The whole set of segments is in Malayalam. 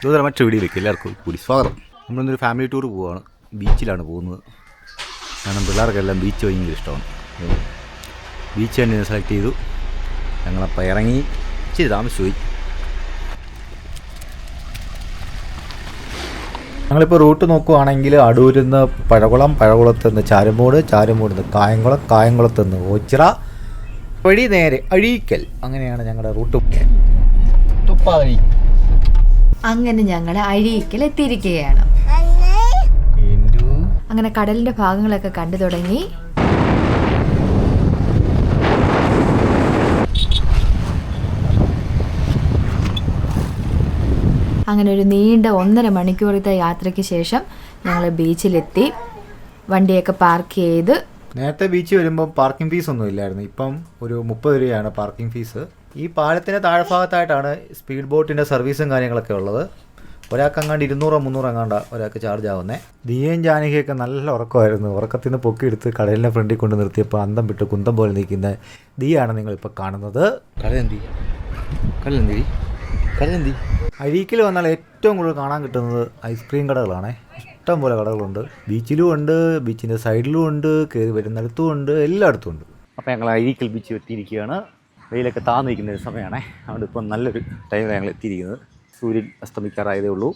ഇതുപോലെ മറ്റു വീഡിയോയിലേക്ക് എല്ലാവർക്കും കൂടി സ്വാഗതം. നമ്മളിന്നൊരു ഫാമിലി ടൂർ പോവുകയാണ്. ബീച്ചിലാണ് പോകുന്നത്. കാരണം പിള്ളേർക്കെല്ലാം ബീച്ച് ഭയങ്കര ഇഷ്ടമാണ്. ബീച്ച് തന്നെ സെലക്ട് ചെയ്തു. ഞങ്ങളപ്പോൾ ഇറങ്ങി ഇച്ചിരി താമസിച്ചുപോയി. ഞങ്ങളിപ്പോൾ റൂട്ട് നോക്കുകയാണെങ്കിൽ അടൂരിൽ നിന്ന് പഴകുളം, പഴകുളത്ത് നിന്ന് ചാരുമൂട്, ചാരുമൂട് നിന്ന് കായംകുളം, കായംകുളത്ത് നിന്ന് ഓച്ചിറ വഴി നേരെ അഴീക്കൽ. അങ്ങനെയാണ് ഞങ്ങളുടെ റൂട്ട്. തുപ്പാകഴി. അങ്ങനെ ഞങ്ങൾ അഴീക്കൽ എത്തിയിരിക്കുകയാണ്. അങ്ങനെ കടലിന്റെ ഭാഗങ്ങളൊക്കെ കണ്ടു തുടങ്ങി. അങ്ങനെ ഒരു നീണ്ട 1.5 മണിക്കൂറത്തെ യാത്രയ്ക്ക് ശേഷം ഞങ്ങൾ ബീച്ചിലെത്തി. വണ്ടിയൊക്കെ പാർക്ക് ചെയ്ത്. നേരത്തെ ബീച്ച് വരുമ്പോൾ പാർക്കിംഗ് ഫീസ് ഒന്നും ഇല്ലായിരുന്നു. ഇപ്പം ഒരു 30 രൂപയാണ് പാർക്കിംഗ് ഫീസ്. ഈ പാലത്തിൻ്റെ താഴ്ഭാഗത്തായിട്ടാണ് സ്പീഡ് ബോട്ടിൻ്റെ സർവീസും കാര്യങ്ങളൊക്കെ ഉള്ളത്. ഒരാൾക്ക് അങ്ങാണ്ട് 200-300 അങ്ങാണ്ട ഒരാൾക്ക് ചാർജ് ആവുന്നത്. ദിയയും ജാനകിയൊക്കെ നല്ല ഉറക്കമായിരുന്നു. ഉറക്കത്തിൽ നിന്ന് പൊക്കിയെടുത്ത് കടലിൻ്റെ ഫ്രണ്ടിൽ കൊണ്ട് നിർത്തിയപ്പോൾ അന്തം വിട്ട് കുന്തം പോലെ നിൽക്കുന്ന ദിയാണ് നിങ്ങളിപ്പോൾ കാണുന്നത്. കടലന്തി അഴീക്കൽ വന്നാൽ ഏറ്റവും കൂടുതൽ കാണാൻ കിട്ടുന്നത് ഐസ്ക്രീം കടകളാണ്. ഇഷ്ടം പോലെ കടകളുണ്ട്. ബീച്ചിലും ഉണ്ട്, ബീച്ചിൻ്റെ സൈഡിലും ഉണ്ട്, കയറി വരുന്നിടത്തും ഉണ്ട്, എല്ലായിടത്തും ഉണ്ട്. അപ്പോൾ ഞങ്ങൾ അഴീക്കൽ ബീച്ച് എത്തിയിരിക്കുകയാണ്. വെയിലൊക്കെ താന്നിരിക്കുന്ന ഒരു സമയമാണ്. അതുകൊണ്ട് ഇപ്പം നല്ലൊരു ടൈമിലാണ് ഞങ്ങൾ എത്തിയിരിക്കുന്നത്. സൂര്യൻ അസ്തമിക്കാറായതേ ഉള്ളൂ.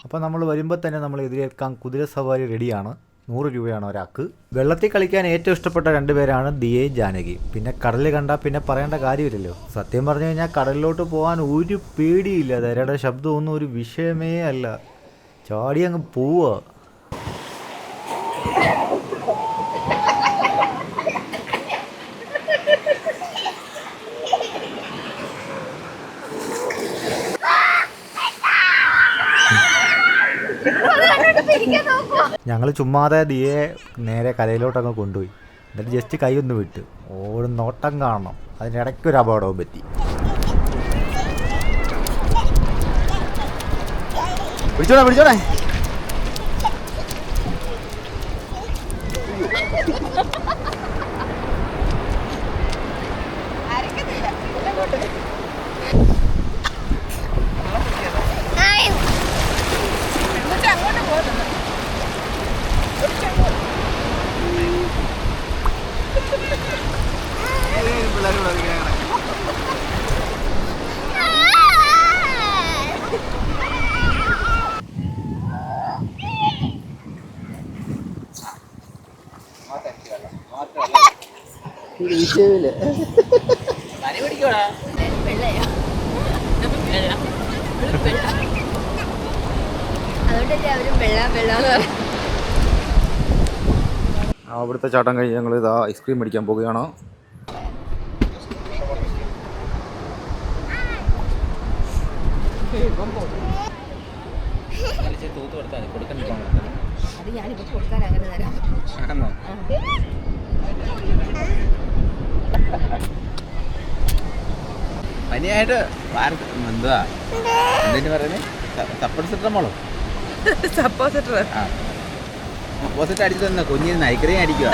അപ്പോൾ നമ്മൾ വരുമ്പോൾ തന്നെ നമ്മൾ എതിരേൽക്കാൻ കുതിര സവാരി റെഡിയാണ്. 100 രൂപയാണ് ഒരാൾക്ക്. വെള്ളത്തിൽ കളിക്കാൻ ഏറ്റവും ഇഷ്ടപ്പെട്ട 2 പേരാണ് ദിയയും ജാനകിയും. പിന്നെ കടൽ കണ്ടാൽ പിന്നെ പറയേണ്ട കാര്യമില്ലല്ലോ. സത്യം പറഞ്ഞു കഴിഞ്ഞാൽ കടലിലോട്ട് പോകാൻ ഒരു പേടിയില്ല. തിരയുടെ ശബ്ദമൊന്നും ഒരു വിഷയമേ അല്ല. ചാടി അങ്ങ് പോവുക. ഞങ്ങൾ ചുമ്മാതെ ദിയെ നേരെ കരയിലോട്ടങ്ങ് കൊണ്ടുപോയി. എന്നിട്ട് ജസ്റ്റ് കൈ ഒന്ന് വിട്ട് ഒരു നോട്ടം കാണണം. അതിനിടയ്ക്കൊരു അപകടവും പറ്റി. പിടിച്ചോണേ അവിടുത്തെ ചാട്ടം കഴിഞ്ഞ് ഞങ്ങൾ ഇതാ ഐസ്ക്രീം മേടിക്കാൻ പോവുകയാണ്. പനിയായിട്ട് എന്താ എന്തിനു പറയുന്നത്? സപ്പോസിറ്ററോളോ സപ്പോസിറ്റർ അടിച്ചു തന്നെ കുഞ്ഞിന് ഐസ്ക്രീം അടിക്കുക.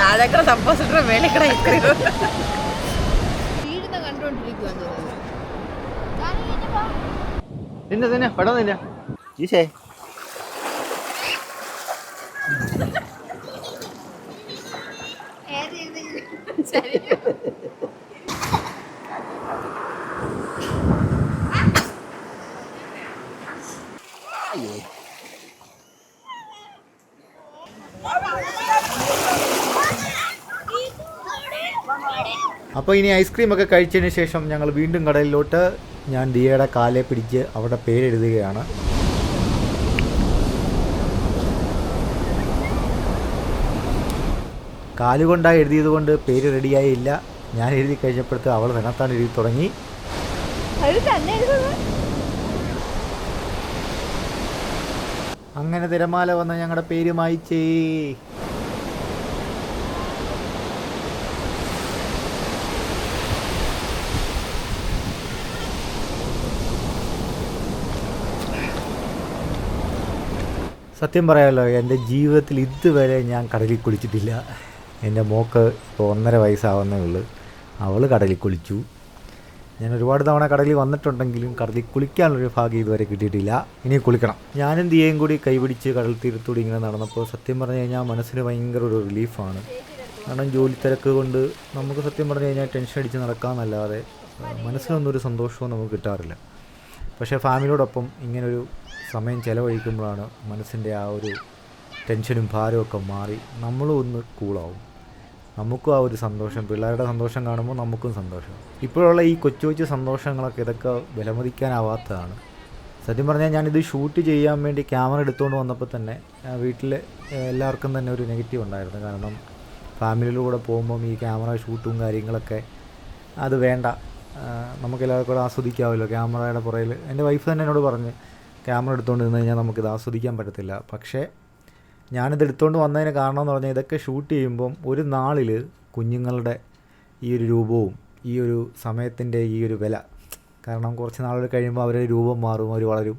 സപ്പോസിറ്റർ മേളിക്കട ഐസ്ക്രീം തന്നെ പെടുന്നില്ല. ഈശേ അപ്പോൾ ഇനി ഐസ്ക്രീമൊക്കെ കഴിച്ചതിന് ശേഷം ഞങ്ങൾ വീണ്ടും കടലിലോട്ട്. ഞാൻ ദിയയുടെ കാലെ പിടിച്ച് അവിടെ പേരെഴുതുകയാണ്. കാലുകൊണ്ടാണ് എഴുതിയത് കൊണ്ട് പേര് റെഡിയായില്ല. ഞാൻ എഴുതി കഴിഞ്ഞപ്പോഴത്തെ അവൾ തന്നെത്താൻ എഴുതി തുടങ്ങി. അങ്ങനെ തിരമാല വന്ന ഞങ്ങളുടെ പേര് മായിച്ചേ. സത്യം പറയാമല്ലോ, എൻ്റെ ജീവിതത്തിൽ ഇതുവരെ ഞാൻ കടലിൽ കുളിച്ചിട്ടില്ല. എൻ്റെ മോൾക്ക് ഇപ്പോൾ 1.5 വയസ്സാവുന്നേ ഉള്ളൂ. അവൾ കടലിൽ കുളിച്ചു. ഞാൻ ഒരുപാട് തവണ കടലിൽ വന്നിട്ടുണ്ടെങ്കിലും കടലിൽ കുളിക്കാനുള്ളൊരു ഭാഗ്യം ഇതുവരെ കിട്ടിയിട്ടില്ല. ഇനി കുളിക്കണം. ഞാനും ദിയയും കൂടി കൈപിടിച്ച് കടൽ തീരത്തൂടി ഇങ്ങനെ നടന്നപ്പോൾ സത്യം പറഞ്ഞു കഴിഞ്ഞാൽ മനസ്സിന് ഭയങ്കര ഒരു റിലീഫാണ്. കാരണം ജോലി തിരക്ക് കൊണ്ട് നമുക്ക് സത്യം പറഞ്ഞു കഴിഞ്ഞാൽ ടെൻഷൻ അടിച്ച് നടക്കാമെന്നല്ലാതെ മനസ്സിനൊന്നൊരു സന്തോഷവും നമുക്ക് കിട്ടാറില്ല. പക്ഷേ ഫാമിലിയോടൊപ്പം ഇങ്ങനൊരു സമയം ചിലവഴിക്കുമ്പോഴാണ് മനസ്സിൻ്റെ ആ ഒരു ടെൻഷനും ഭാരമൊക്കെ മാറി നമ്മളും ഒന്ന് കൂളാവും. നമുക്കും ആ ഒരു സന്തോഷം, പിള്ളേരുടെ സന്തോഷം കാണുമ്പോൾ നമുക്കും സന്തോഷം. ഇപ്പോഴുള്ള ഈ കൊച്ചു കൊച്ചു സന്തോഷങ്ങളൊക്കെ ഇതൊക്കെ വിലമതിക്കാനാവാത്തതാണ്. സത്യം പറഞ്ഞാൽ ഞാനിത് ഷൂട്ട് ചെയ്യാൻ വേണ്ടി ക്യാമറ എടുത്തുകൊണ്ട് വന്നപ്പോൾ തന്നെ വീട്ടിൽ എല്ലാവർക്കും തന്നെ ഒരു നെഗറ്റീവ് ഉണ്ടായിരുന്നു. കാരണം ഫാമിലിയിലൂടെ പോകുമ്പം ഈ ക്യാമറ ഷൂട്ടും കാര്യങ്ങളൊക്കെ അത് വേണ്ട, നമുക്കെല്ലാവർക്കും കൂടെ ആസ്വദിക്കാമല്ലോ ക്യാമറയുടെ പുറകിൽ. എൻ്റെ വൈഫ് തന്നെ എന്നോട് പറഞ്ഞ് ക്യാമറ എടുത്തുകൊണ്ട് നിന്ന് കഴിഞ്ഞാൽ നമുക്കിത് ആസ്വദിക്കാൻ പറ്റത്തില്ല. പക്ഷേ ഞാനിത് എടുത്തുകൊണ്ട് വന്നതിന് കാരണം എന്ന് പറഞ്ഞാൽ ഇതൊക്കെ ഷൂട്ട് ചെയ്യുമ്പം ഒരു നാളിൽ കുഞ്ഞുങ്ങളുടെ ഈ ഒരു രൂപവും ഈ ഒരു സമയത്തിൻ്റെ ഈ ഒരു വില, കാരണം കുറച്ച് നാളുകൾ കഴിയുമ്പോൾ അവരുടെ രൂപം മാറും, അവർ വളരും.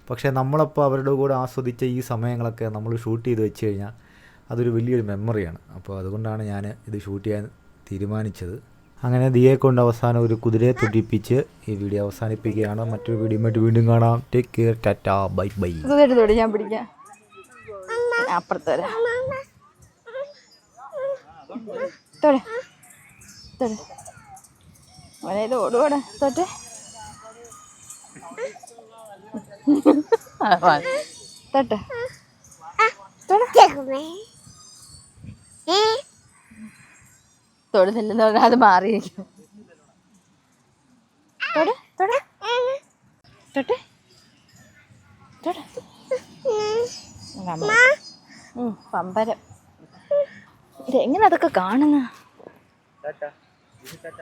പക്ഷേ നമ്മളപ്പോൾ അവരുടെ കൂടെ ആസ്വദിച്ച ഈ സമയങ്ങളൊക്കെ നമ്മൾ ഷൂട്ട് ചെയ്ത് വെച്ച് കഴിഞ്ഞാൽ അതൊരു വലിയൊരു മെമ്മറിയാണ്. അപ്പോൾ അതുകൊണ്ടാണ് ഞാൻ ഇത് ഷൂട്ട് ചെയ്യാൻ തീരുമാനിച്ചത്. അങ്ങനെ ദിയെ കൊണ്ട് അവസാനം ഒരു കുതിരയെ തുടിപ്പിച്ച് ഈ വീഡിയോ അവസാനിപ്പിക്കുകയാണ്. മറ്റൊരു വീഡിയോയുമായിട്ട് വീണ്ടും കാണാം. Take care, Tata, bye bye. ഞാൻ പിടിക്കാം, അപ്പുറത്ത് വരാം. അവനെ ഇത് ഓടുവാടെ തൊട്ടെ. തൊട്ടെ തൊടുന്നില്ലെന്ന് പറഞ്ഞാൽ അത് മാറിയിരിക്കും. തൊടെ തൊടെ തൊട്ടെ തൊടെ. പമ്പരം. ഇതെങ്ങനെ അതൊക്കെ കാണുന്ന